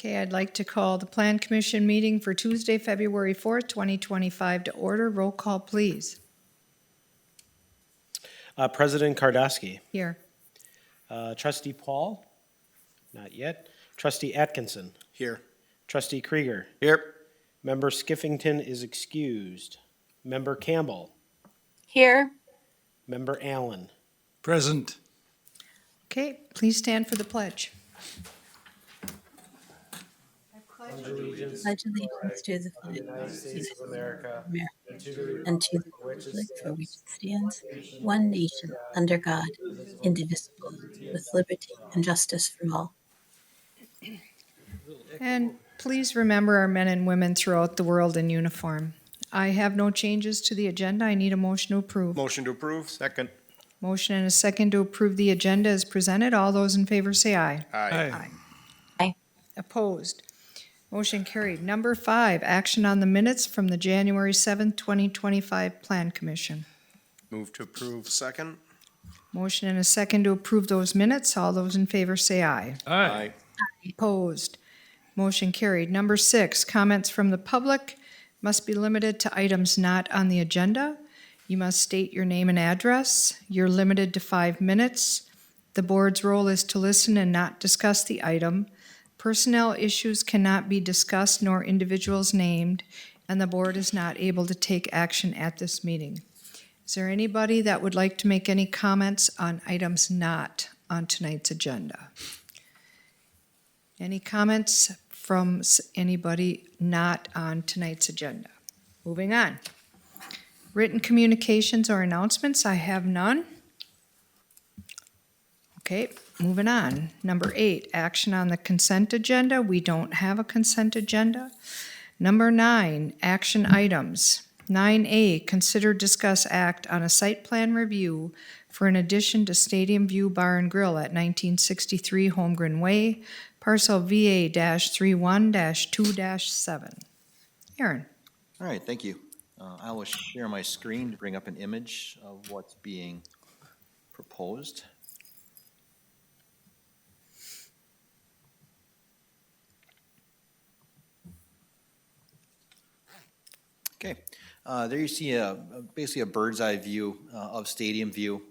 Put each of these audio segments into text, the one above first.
Okay, I'd like to call the Plan Commission meeting for Tuesday, February 4th, 2025 to order. Roll call, please. President Kardasky. Here. Trustee Paul? Not yet. Trustee Atkinson? Here. Trustee Krieger? Here. Member Skiffington is excused. Member Campbell? Here. Member Allen? Present. Okay, please stand for the pledge. Pledge allegiance Pledge allegiance to the flag United States of America and to the and to the republic republic for which it stands, one nation, under God, indivisible, with liberty and justice for all. And please remember our men and women throughout the world in uniform. I have no changes to the agenda. I need a motion to approve. Motion to approve. Second. Motion and a second to approve the agenda as presented. All those in favor say aye. Aye. Aye. Opposed? Motion carried. Number 5, action on the minutes from the January 7th, 2025 Plan Commission. Move to approve. Second. Motion and a second to approve those minutes. All those in favor say aye. Aye. Opposed? Motion carried. Number 6, comments from the public must be limited to items not on the agenda. You must state your name and address. You're limited to 5 minutes. The board's role is to listen and not discuss the item. Personnel issues cannot be discussed nor individuals named, and the board is not able to take action at this meeting. Is there anybody that would like to make any comments on items not on tonight's agenda? Any comments from anybody not on tonight's agenda? Moving on. Written communications or announcements, I have none. Okay, moving on. Number 8, action on the consent agenda. We don't have a consent agenda. Number 9, action items. 9A, consider, discuss, act on a site plan review for an addition to Stadium View Bar and Grill at 1963 Holmgren Way, parcel VA-31-2-7. Aaron. All right, thank you. I will share my screen to bring up an image of what's being proposed. Okay, there you see basically a bird's eye view of Stadium View.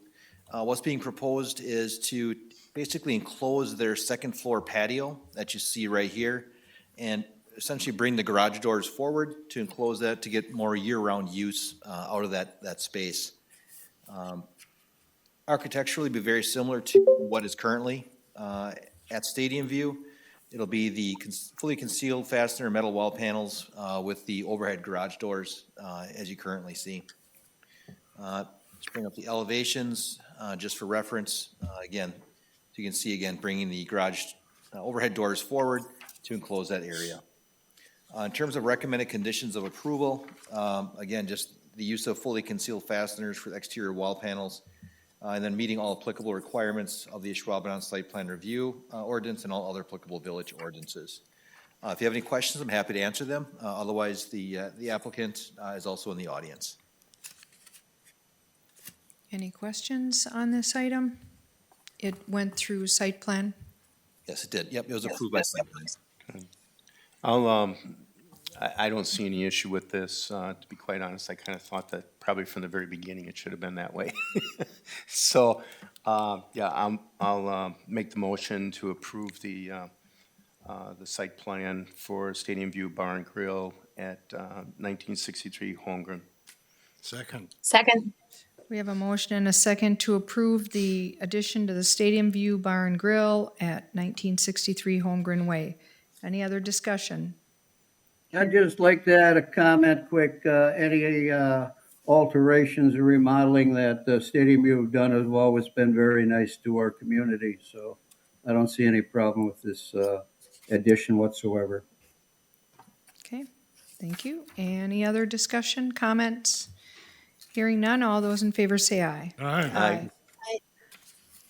What's being proposed is to basically enclose their second floor patio that you see right here and essentially bring the garage doors forward to enclose that to get more year-round use out of that space. Architecturally be very similar to what is currently at Stadium View. It'll be the fully concealed fastener metal wall panels with the overhead garage doors as you currently see. Let's bring up the elevations just for reference. Again, you can see again bringing the garage overhead doors forward to enclose that area. In terms of recommended conditions of approval, again, just the use of fully concealed fasteners for exterior wall panels, and then meeting all applicable requirements of the Ashwaubenon Site Plan Review Ordinance and all other applicable village ordinances. If you have any questions, I'm happy to answer them. Otherwise, the applicant is also in the audience. Any questions on this item? It went through site plan. Yes, it did. Yep, it was approved by site plan. I don't see any issue with this. To be quite honest, I kind of thought that probably from the very beginning it should have been that way. So, yeah, I'll make the motion to approve the site plan for Stadium View Bar and Grill at 1963 Holmgren. Second. Second. We have a motion and a second to approve the addition to the Stadium View Bar and Grill at 1963 Holmgren Way. Any other discussion? I'd just like to add a comment quick. Any alterations or remodeling that Stadium View have done has always been very nice to our community. So I don't see any problem with this addition whatsoever. Okay, thank you. Any other discussion, comments? Hearing none, all those in favor say aye. Aye.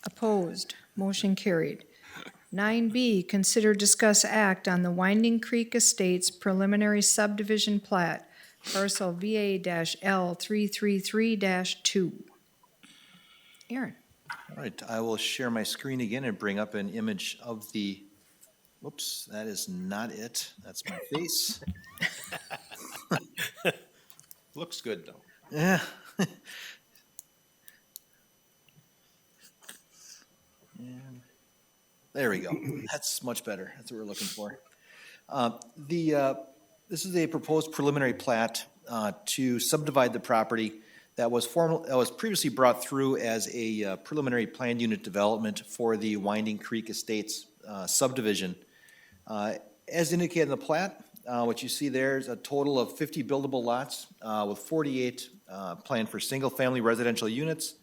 Opposed, motion carried. 9B, consider, discuss, act on the Winding Creek Estates preliminary subdivision plat, parcel VA-L333-2. Aaron. All right, I will share my screen again and bring up an image of the Whoops, that is not it. That's my face. Looks good, though. Yeah. And there we go. That's much better. That's what we're looking for. This is a proposed preliminary plat to subdivide the property that was previously brought through as a preliminary planned unit development for the Winding Creek Estates subdivision. As indicated in the plat, what you see there is a total of 50 buildable lots with 48 planned for single-family residential units.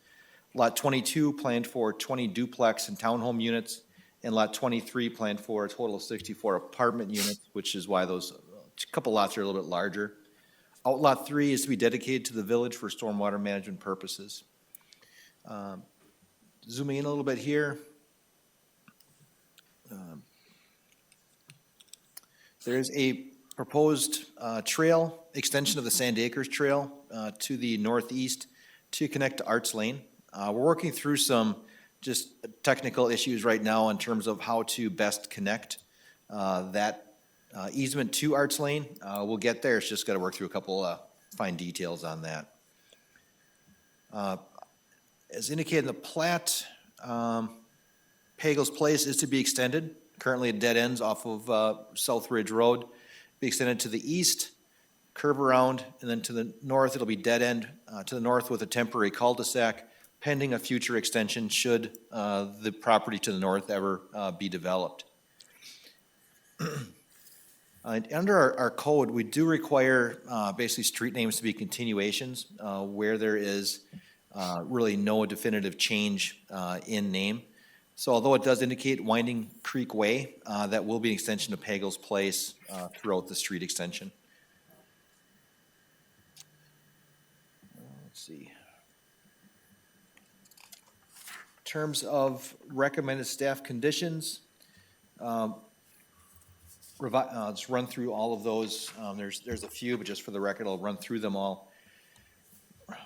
Lot 22 planned for 20 duplex and townhome units, and Lot 23 planned for a total of 64 apartment units, which is why those couple lots are a little bit larger. Outlot 3 is to be dedicated to the village for stormwater management purposes. Zooming in a little bit here. There's a proposed trail, extension of the Sand Acres Trail to the northeast to connect to Arts Lane. We're working through some just technical issues right now in terms of how to best connect that easement to Arts Lane. We'll get there, it's just got to work through a couple fine details on that. As indicated in the plat, Pagels Place is to be extended. Currently it dead ends off of South Ridge Road. Be extended to the east, curve around, and then to the north, it'll be dead end to the north with a temporary cul-de-sac, pending a future extension should the property to the north ever be developed. Under our code, we do require basically street names to be continuations where there is really no definitive change in name. So although it does indicate Winding Creek Way, that will be an extension of Pagels Place throughout the street extension. Let's see. In terms of recommended staff conditions, I'll just run through all of those. There's a few, but just for the record, I'll run through them all.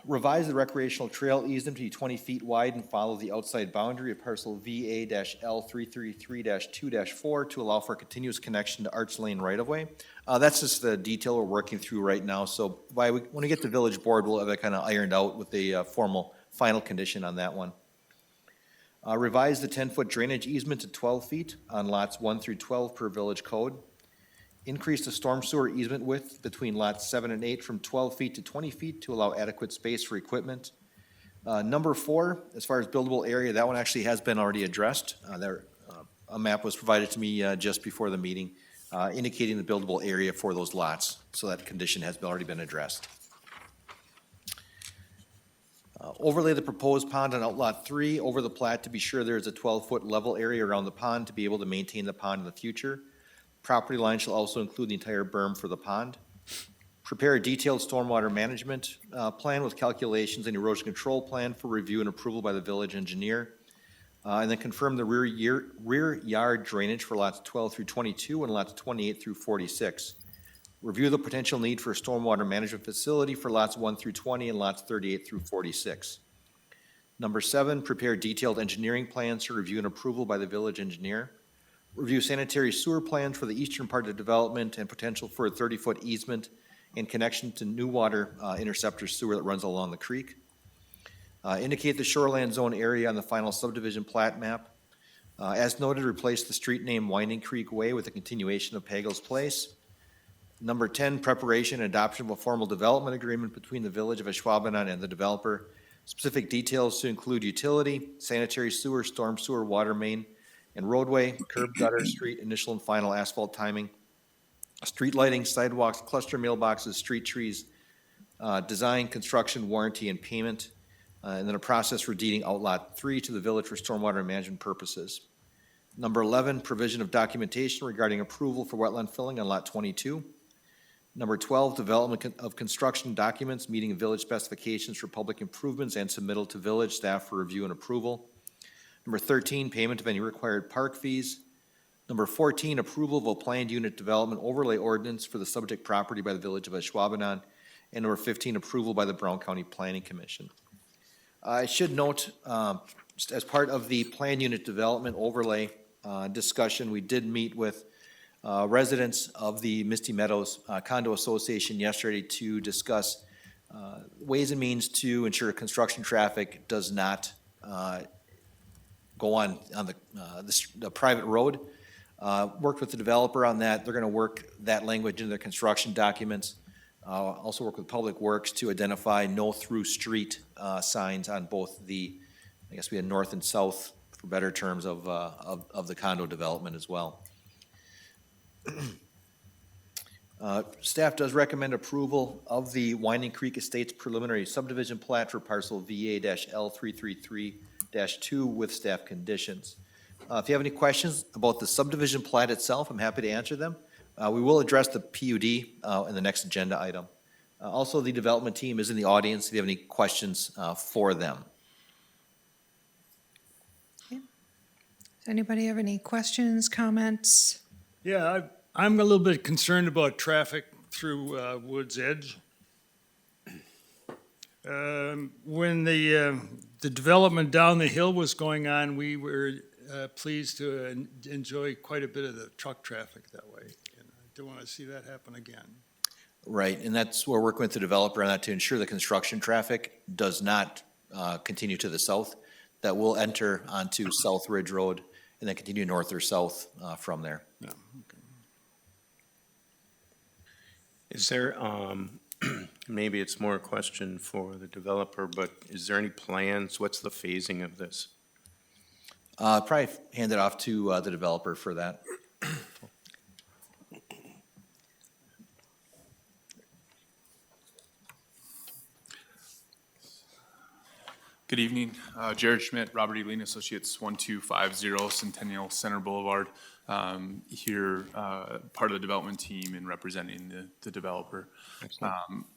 Revise the recreational trail easement to be 20 feet wide and follow the outside boundary of parcel VA-L333-2-4 to allow for a continuous connection to Arts Lane right-of-way. That's just the detail we're working through right now. So when we get to village board, we'll have that kind of ironed out with a formal final condition on that one. Revise the 10-foot drainage easement to 12 feet on lots 1 through 12 per village code. Increase the storm sewer easement width between lots 7 and 8 from 12 feet to 20 feet to allow adequate space for equipment. Number 4, as far as buildable area, that one actually has been already addressed. A map was provided to me just before the meeting indicating the buildable area for those lots. So that condition has already been addressed. Overlay the proposed pond on Outlot 3 over the plat to be sure there is a 12-foot level area around the pond to be able to maintain the pond in the future. Property line shall also include the entire berm for the pond. Prepare a detailed stormwater management plan with calculations and erosion control plan for review and approval by the village engineer. And then confirm the rear yard drainage for lots 12 through 22 and lots 28 through 46. Review the potential need for a stormwater management facility for lots 1 through 20 and lots 38 through 46. Number 7, prepare detailed engineering plans for review and approval by the village engineer. Review sanitary sewer plans for the eastern part of the development and potential for a 30-foot easement in connection to new water interceptor sewer that runs along the creek. Indicate the shoreland zone area on the final subdivision plat map. As noted, replace the street name Winding Creek Way with a continuation of Pagels Place. Number 10, preparation and adoption of a formal development agreement between the village of Ashwaubenon and the developer. Specific details to include utility, sanitary sewer, storm sewer, water main, and roadway, curb, gutter, street, initial and final asphalt timing, street lighting, sidewalks, cluster mailboxes, street trees, design, construction, warranty, and payment, and then a process for deeding Outlot 3 to the village for stormwater management purposes. Number 11, provision of documentation regarding approval for wetland filling on Lot 22. Number 12, development of construction documents meeting village specifications for public improvements and submittal to village staff for review and approval. Number 13, payment of any required park fees. Number 14, approval of a planned unit development overlay ordinance for the subject property by the village of Ashwaubenon. And number 15, approval by the Brown County Planning Commission. I should note, just as part of the planned unit development overlay discussion, we did meet with residents of the Misty Meadows Condo Association yesterday to discuss ways and means to ensure construction traffic does not go on the private road. Worked with the developer on that. They're going to work that language into their construction documents. Also work with Public Works to identify no through street signs on both the, I guess we had north and south, for better terms, of the condo development as well. Staff does recommend approval of the Winding Creek Estates preliminary subdivision plat for parcel VA-L333-2 with staff conditions. If you have any questions about the subdivision plat itself, I'm happy to answer them. We will address the PUD in the next agenda item. Also, the development team is in the audience if you have any questions for them. Does anybody have any questions, comments? Yeah, I'm a little bit concerned about traffic through Woods Edge. When the development down the hill was going on, we were pleased to enjoy quite a bit of the truck traffic that way. And I don't want to see that happen again. Right, and that's where we're working with the developer on that to ensure the construction traffic does not continue to the south. That will enter onto South Ridge Road and then continue north or south from there. Yeah, okay. Is there, maybe it's more a question for the developer, but is there any plans? What's the phasing of this? Probably hand it off to the developer for that. Good evening. Jared Schmidt, Robert E. Lean Associates, 1250 Centennial Center Boulevard. Here, part of the development team and representing the developer.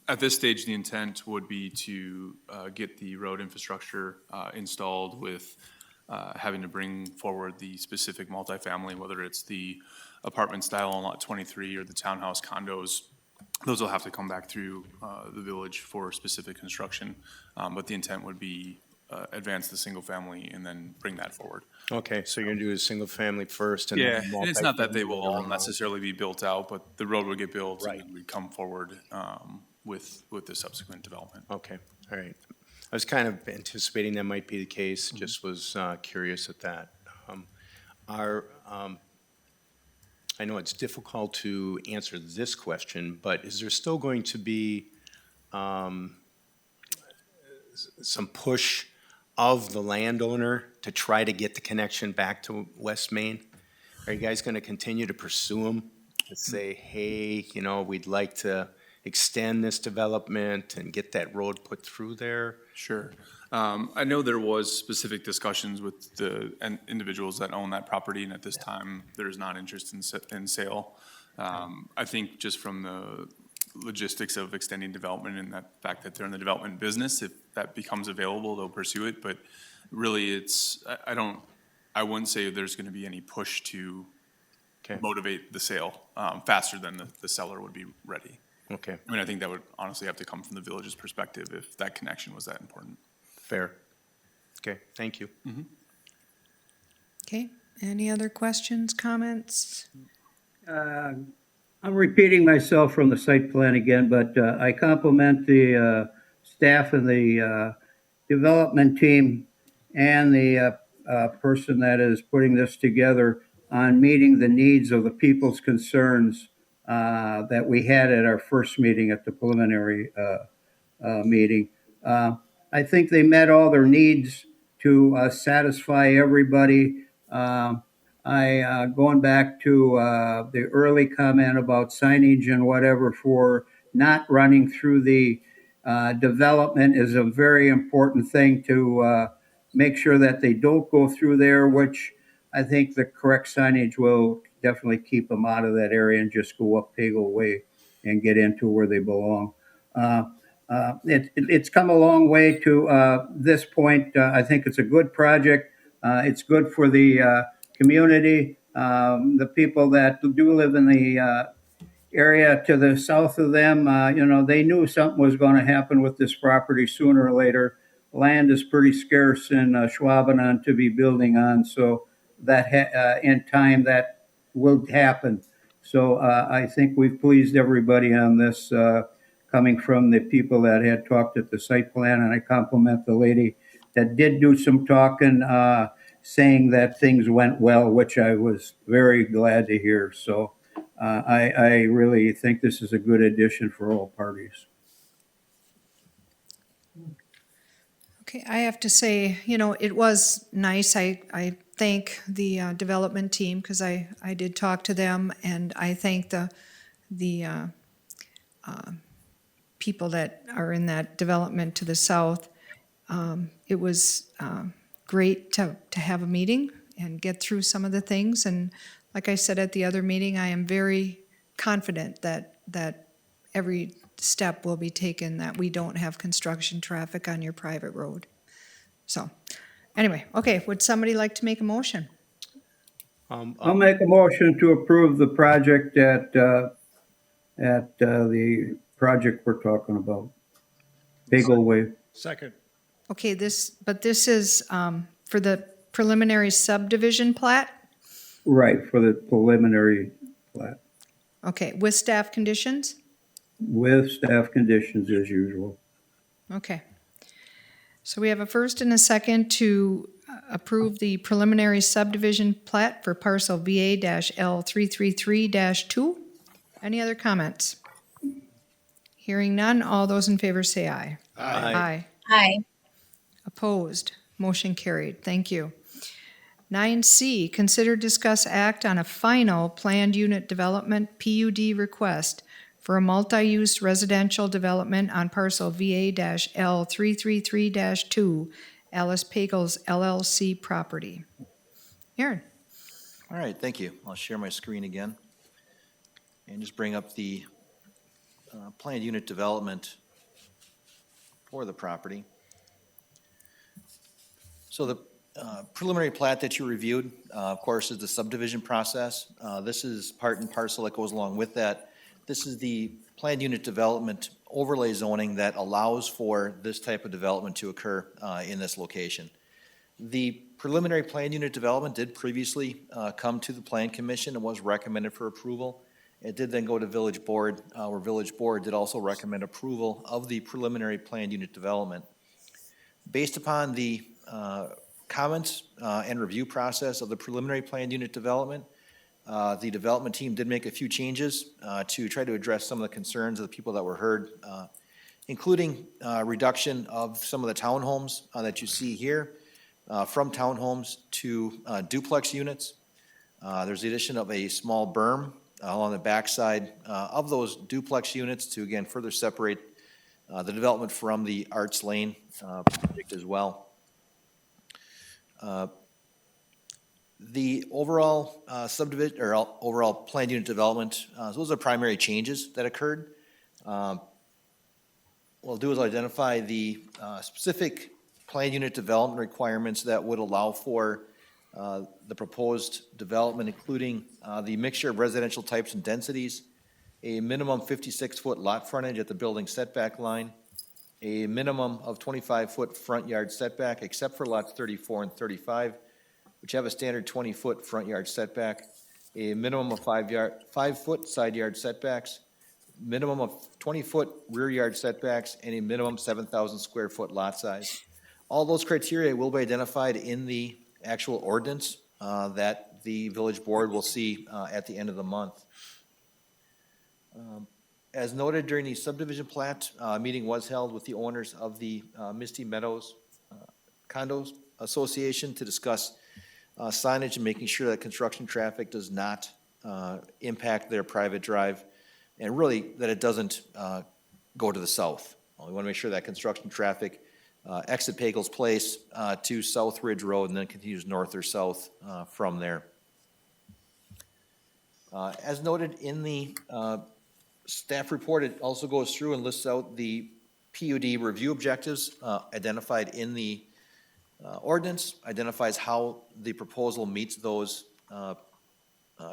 At this stage, the intent would be to get the road infrastructure installed with having to bring forward the specific multifamily, whether it's the apartment style on lot 23 or the townhouse condos. Those will have to come back through the village for specific construction, but the intent would be advance the single family and then bring that forward. Okay, so you're gonna do a single family first and Yeah, then and it's not that they will multifamily all down the road. necessarily be built out, but the road would get built Right. and then we'd come forward with the subsequent development. Okay, all right. I was kind of anticipating that might be the case, just was curious at that. I know it's difficult to answer this question, but is there still going to be some push of the landowner to try to get the connection back to West Main? Are you guys going to continue to pursue them to say, hey, you know, we'd like to extend this development and get that road put through there? Sure. I know there was specific discussions with the individuals that own that property, and at this time, there's not interest in sale. I think just from the logistics of extending development and that fact that they're in the development business, if that becomes available, they'll pursue it. But really, I wouldn't say there's going to be any push to motivate the sale faster than the seller would be ready. Okay, I mean, I think that would honestly have to come from the village's perspective if that connection was that important. fair. Okay, thank you. Okay, any other questions, comments? I'm repeating myself from the site plan again, but I compliment the staff and the development team and the person that is putting this together on meeting the needs of the people's concerns that we had at our first meeting at the preliminary meeting. I think they met all their needs to satisfy everybody. Going back to the early comment about signage and whatever for not running through the development is a very important thing to make sure that they don't go through there, which I think the correct signage will definitely keep them out of that area and just go up Pagel Way and get into where they belong. It's come a long way to this point. I think it's a good project. It's good for the community. The people that do live in the area to the south of them, they knew something was going to happen with this property sooner or later. Land is pretty scarce in Ashwaubenon to be building on, so that in time that will happen. So I think we've pleased everybody on this, coming from the people that had talked at the site plan, and I compliment the lady that did do some talking, saying that things went well, which I was very glad to hear. So I really think this is a good addition for all parties. Okay, I have to say, it was nice. I thank the development team because I did talk to them, and I thank the people that are in that development to the south. It was great to have a meeting and get through some of the things. And like I said at the other meeting, I am very confident that every step will be taken, that we don't have construction traffic on your private road. So, anyway, okay, would somebody like to make a motion? I'll make a motion to approve the project at the project we're talking about. Pagel Way. Second. Okay, but this is for the preliminary subdivision plat? Right, for the preliminary plat, Okay, with staff conditions? with staff conditions as usual. Okay. So we have a first and a second to approve the preliminary subdivision plat for parcel VA-L333-2. Any other comments? Hearing none, all those in favor say aye. Aye. Aye. Opposed? Motion carried. Thank you. 9C, consider, discuss, act on a final planned unit development PUD request for a multi-use residential development on parcel VA-L333-2, Alice Pagels LLC property. Aaron? All right, thank you. I'll share my screen again and just bring up the planned unit development for the property. So the preliminary plat that you reviewed, of course, is the subdivision process. This is part and parcel that goes along with that. This is the planned unit development overlay zoning that allows for this type of development to occur in this location. The preliminary planned unit development did previously come to the Plan Commission and was recommended for approval. It did then go to Village Board, where Village Board did also recommend approval of the preliminary planned unit development. Based upon the comments and review process of the preliminary planned unit development, the development team did make a few changes to try to address some of the concerns of the people that were heard, including reduction of some of the townhomes that you see here, from townhomes to duplex units. There's the addition of a small berm along the backside of those duplex units to, again, further separate the development from the Arts Lane project as well. The overall subdivision, or overall planned unit development, those are primary changes that occurred. What I'll do is identify the specific planned unit development requirements that would allow for the proposed development, including the mixture of residential types and densities, a minimum 56-foot lot frontage at the building setback line, a minimum of 25-foot front yard setback, except for lots 34 and 35, which have a standard 20-foot front yard setback, a minimum of 5-foot side yard setbacks, minimum of 20-foot rear yard setbacks, and a minimum 7,000 square foot lot size. All those criteria will be identified in the actual ordinance that the village board will see at the end of the month. As noted during the subdivision plat, meeting was held with the owners of the Misty Meadows Condos Association to discuss signage and making sure that construction traffic does not impact their private drive, and really that it doesn't go to the south. We want to make sure that construction traffic exit Pagels Place to South Ridge Road and then continues north or south from there. As noted in the staff report, it also goes through and lists out the PUD review objectives identified in the ordinance, identifies how the proposal meets those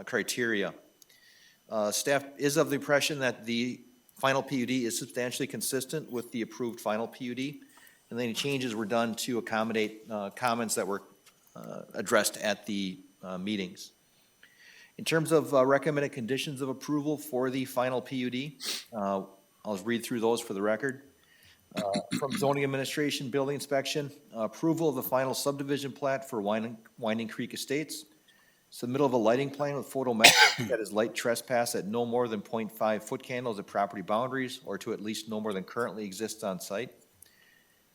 criteria. Staff is of the impression that the final PUD is substantially consistent with the approved final PUD, and any changes were done to accommodate comments that were addressed at the meetings. In terms of recommended conditions of approval for the final PUD, I'll just read through those for the record. From zoning administration, building inspection, approval of the final subdivision plat for Winding Creek Estates, submittal of a lighting plan with photometrics that is light trespass at no more than 0.5 foot candles at property boundaries or to at least no more than currently exists on site,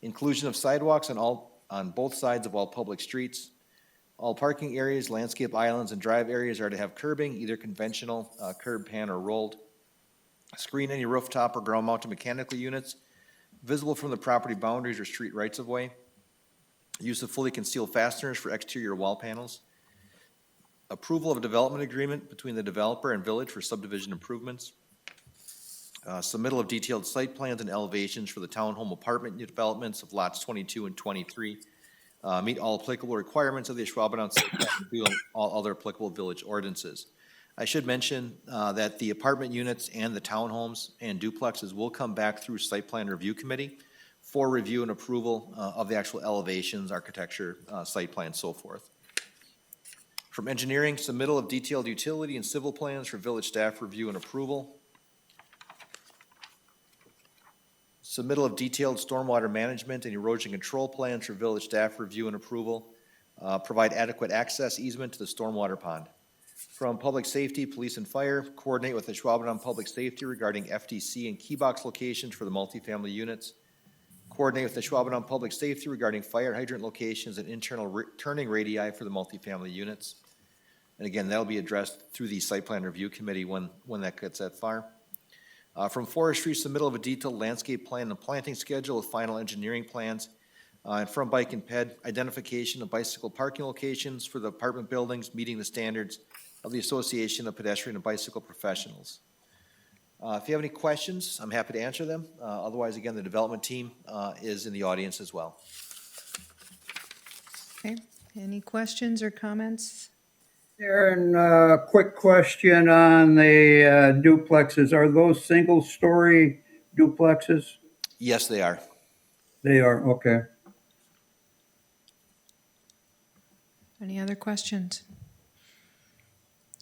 inclusion of sidewalks on both sides of all public streets. All parking areas, landscape islands, and drive areas are to have curbing, either conventional, curb, pan, or rolled. Screen any rooftop or ground-mounted mechanical units visible from the property boundaries or street rights-of-way. Use of fully concealed fasteners for exterior wall panels. Approval of a development agreement between the developer and village for subdivision improvements. Submittal of detailed site plans and elevations for the townhome apartment developments of lots 22 and 23. Meet all applicable requirements of the Ashwaubenon site plan and all other applicable village ordinances. I should mention that the apartment units and the townhomes and duplexes will come back through site plan review committee for review and approval of the actual elevations, architecture, site plan, so forth. From engineering, submittal of detailed utility and civil plans for village staff review and approval. Submittal of detailed stormwater management and erosion control plans for village staff review and approval. Provide adequate access easement to the stormwater pond. From public safety, police and fire, coordinate with Ashwaubenon Public Safety regarding FTC and key box locations for the multifamily units. Coordinate with Ashwaubenon Public Safety regarding fire hydrant locations and internal turning radii for the multifamily units. And again, that'll be addressed through the site plan review committee when that gets that far. From forestry, submittal of a detailed landscape plan and planting schedule with final engineering plans. And from bike and ped, identification of bicycle parking locations for the apartment buildings meeting the standards of the Association of Pedestrian and Bicycle Professionals. If you have any questions, I'm happy to answer them. Otherwise, again, the development team is in the audience as well. Okay, any questions or comments? Aaron, quick question on the duplexes. Are those single-story duplexes? Yes, they are. They are, okay. Any other questions?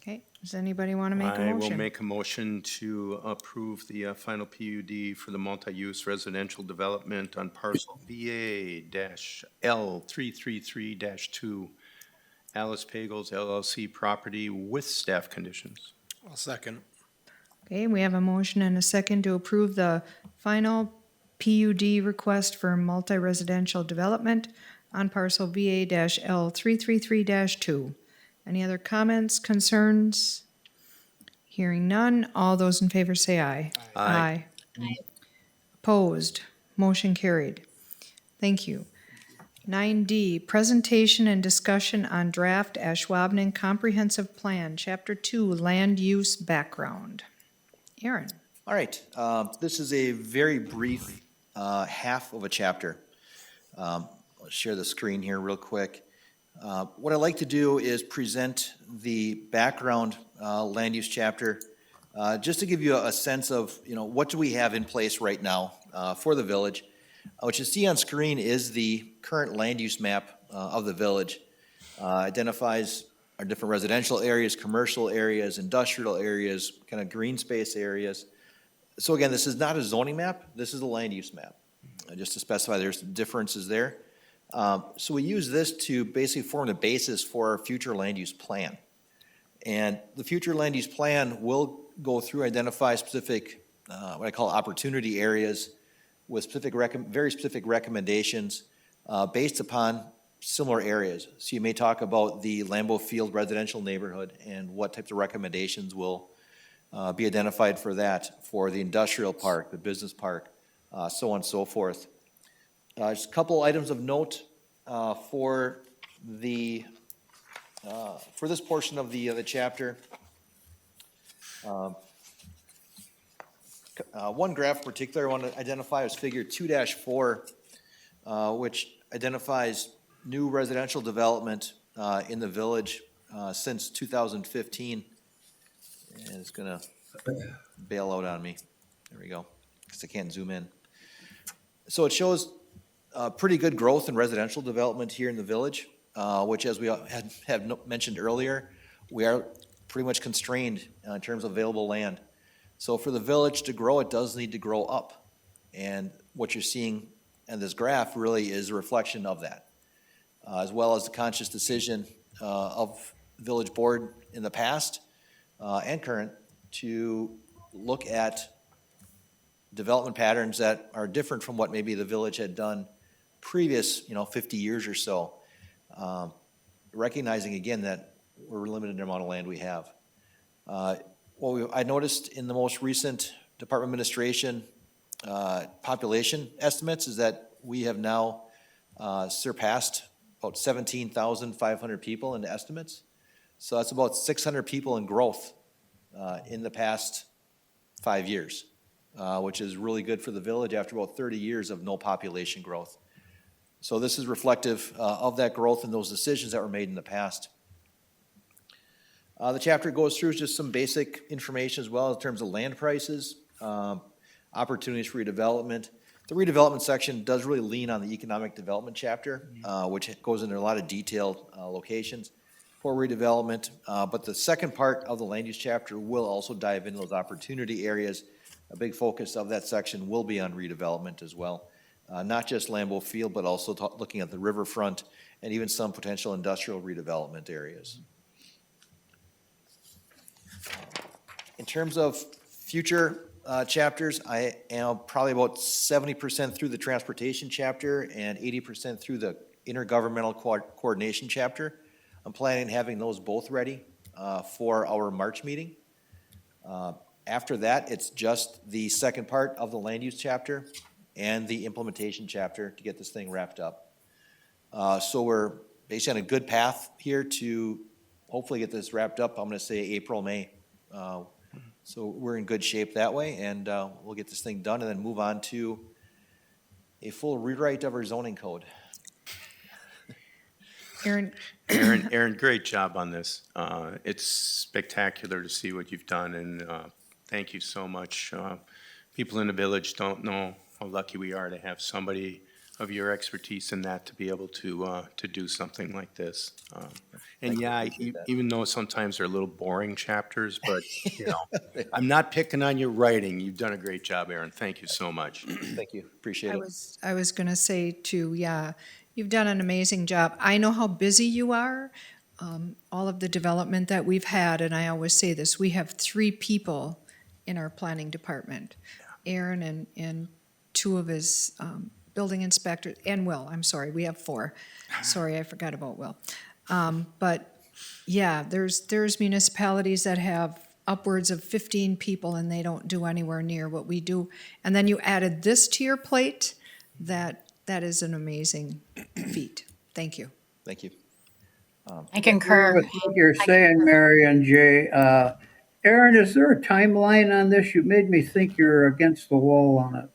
Okay, does anybody want to make a I will motion? make a motion to approve the final PUD for the multi-use residential development on parcel VA-L333-2, Alice Pagels LLC property with staff conditions. I'll second. Okay, we have a motion and a second to approve the final PUD request for multi-residential development on parcel VA-L333-2. Any other comments, concerns? Hearing none, all those in favor say aye. Aye. Aye. Opposed, motion carried. Thank you. 9D, presentation and discussion on draft Ashwaubenon Comprehensive Plan, Chapter 2, Land Use Background. Aaron. All right, this is a very brief half of a chapter. I'll share the screen here real quick. What I'd like to do is present the background land use chapter, just to give you a sense of, what do we have in place right now for the village. What you see on screen is the current land use map of the village. Identifies our different residential areas, commercial areas, industrial areas, kind of green space areas. So again, this is not a zoning map, this is a land use map. Just to specify, there's differences there. So we use this to basically form the basis for our future land use plan. And the future land use plan will go through, identify specific, what I call opportunity areas with very specific recommendations based upon similar areas. So you may talk about the Lambeau Field residential neighborhood and what types of recommendations will be identified for that, for the industrial park, the business park, so on and so forth. Just a couple items of note for this portion of the chapter. One graph in particular I want to identify is figure 2-4, which identifies new residential development in the village since 2015. And it's going to bail out on me. There we go, because I can't zoom in. So it shows pretty good growth in residential development here in the village, which, as we have mentioned earlier, we are pretty much constrained in terms of available land. So for the village to grow, it does need to grow up. And what you're seeing in this graph really is a reflection of that, as well as the conscious decision of the village board in the past and current to look at development patterns that are different from what maybe the village had done previous, 50 years or so. Recognizing again that we're limited in the amount of land we have. I noticed in the most recent Department of Administration population estimates is that we have now surpassed about 17,500 people in the estimates. So that's about 600 people in growth in the past 5 years, which is really good for the village after about 30 years of no population growth. So this is reflective of that growth and those decisions that were made in the past. The chapter goes through just some basic information as well in terms of land prices, opportunities for redevelopment. The redevelopment section does really lean on the economic development chapter, which goes into a lot of detailed locations for redevelopment. But the second part of the land use chapter will also dive into those opportunity areas. A big focus of that section will be on redevelopment as well. Not just Lambeau Field, but also looking at the riverfront and even some potential industrial redevelopment areas. In terms of future chapters, I am probably about 70% through the transportation chapter and 80% through the intergovernmental coordination chapter. I'm planning on having those both ready for our March meeting. After that, it's just the second part of the land use chapter and the implementation chapter to get this thing wrapped up. So we're basically on a good path here to hopefully get this wrapped up, I'm gonna say April, May. So we're in good shape that way, and we'll get this thing done and then move on to a full rewrite of our zoning code. Aaron, Great job on this. It's spectacular to see what you've done, and thank you so much. People in the village don't know how lucky we are to have somebody of your expertise in that to be able to do something like this. And yeah, even though sometimes they're a little boring chapters, but I'm not picking on your writing. You've done a great job, Aaron. Thank you so much. Thank you, appreciate it. I was gonna say too, yeah, you've done an amazing job. I know how busy you are, all of the development that we've had, and I always say this, we have 3 people in our planning department. Aaron and 2 of his building inspectors, and Will, I'm sorry, we have 4. Sorry, I forgot about Will. But yeah, there's municipalities that have upwards of 15 people and they don't do anywhere near what we do. And then you added this to your plate, that is an amazing feat. Thank you. Thank you. I concur. With what you're saying, Mary and Jay, Aaron, is there a timeline on this? You made me think you're against the wall on it.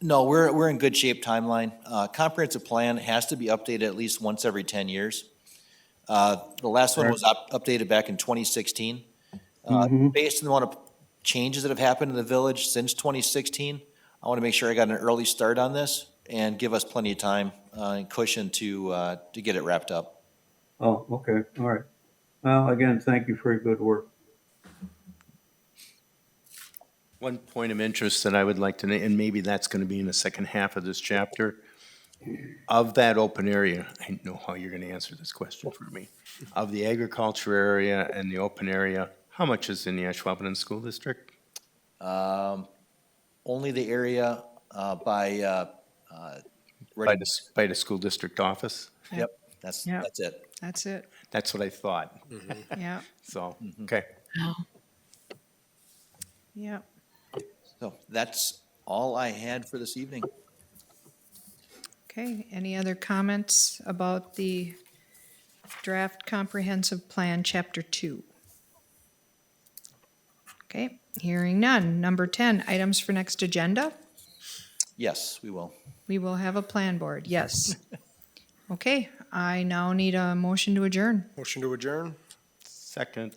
No, we're in good shape timeline. Comprehensive plan has to be updated at least once every 10 years. The last one was updated back in 2016. Based on the amount of changes that have happened in the village since 2016, I want to make sure I got an early start on this and give us plenty of time and cushion to get it wrapped up. Oh, okay, all right. Well, again, thank you for your good work. One point of interest that I would like to, and maybe that's going to be in the second half of this chapter, of that open area, I know how you're going to answer this question for me. Of the agriculture area and the open area, how much is in the Ashwaubenon School District? Only the area by the school district office? Yep, that's it. That's it, That's what I thought. yeah, So, okay. yeah. So that's all I had for this evening. Okay, any other comments about the draft comprehensive plan, chapter 2? Okay, hearing none. Number 10, items for next agenda. Yes, we will. We will have a plan board, yes. Okay, I now need a motion to adjourn. Motion to adjourn? Second.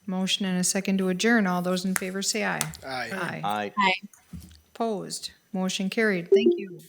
Motion and a second to adjourn. All those in favor say aye. Aye. Aye. Aye. Hi. Opposed. Motion carried. Thank you.